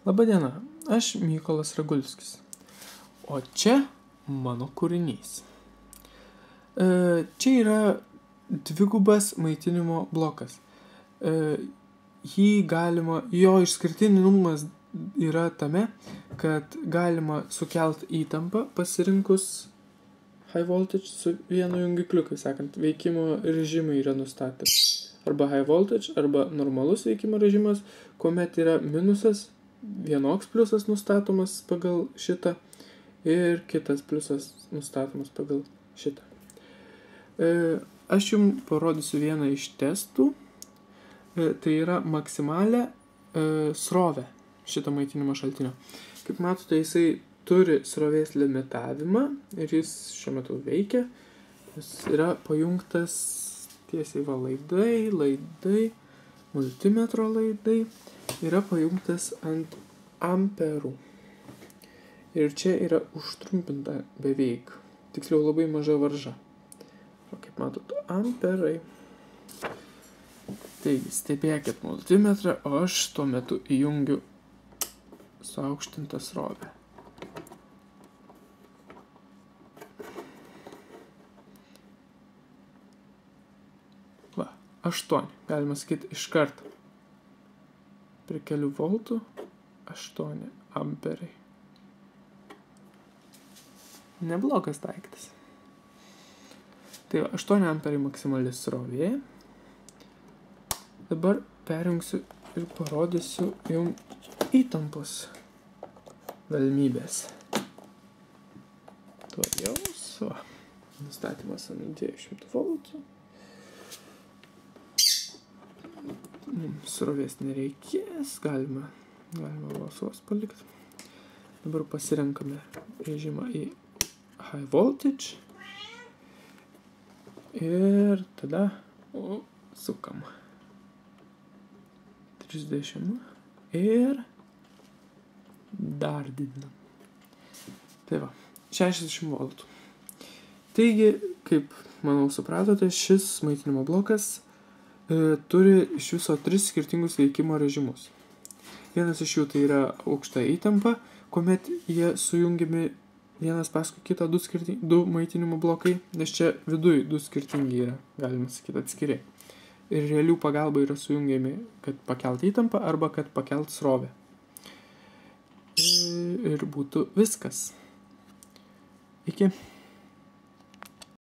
Labadiena, aš Mykolas Ragulskis, o čia mano kūrinys. Čia yra dvigubas maitinimo blokas. Jo išskirtinumas yra tame, kad galima sukelt įtampą pasirinkus high voltage su vienu jungikliu, kai sakant, veikimo režimai yra nustatyti. Arba high voltage, arba normalus veikimo režimas, kuomet yra minusas, vienoks pliusas nustatomas pagal šitą ir kitas pliusas nustatomas pagal šitą. Aš jums parodysiu vieną iš testų. Tai yra maksimalę srovę šito maitinimo šaltinio. Kaip matote, jisai turi srovės limitavimą ir jis šiuo metu veikia. Jis yra pajungtas tiesiai laidai, multimetro laidai, yra pajungtas ant amperų. Ir čia yra užtrumpinta beveik, tiksliau labai maža varža. O kaip matote, amperai. Taigi, stebėkit multimetrą, o aš tuo metu įjungiu suaukštintą srovę. Va, 8, galima sakyti iš karto. Prie kelių voltų 8 amperiai. Neblogas daiktas. Tai va, 8 amperiai maksimali srovė. Dabar perjungsiu ir parodysiu jums įtampos galimybės. Tuojau, nustatymas ant 200 voltų. Srovės nereikės, galima vos palikti. Dabar pasirenkame režimą į high voltage. Ir tada sukam. 30 ir dar didinam. Tai va, 60 voltų. Taigi, kaip manau supratote, šis maitinimo blokas turi iš viso 3 skirtingus veikimo režimus. Vienas iš jų tai yra aukšta įtampa, kuomet jie sujungiami vienas paskui kitą 2 maitinimo blokai, nes čia viduj 2 skirtingi yra, galima sakyti, atskiri. Ir realių pagalba yra sujungiami, kad pakelt įtampą arba kad pakelt srovę. Ir būtų viskas. Iki.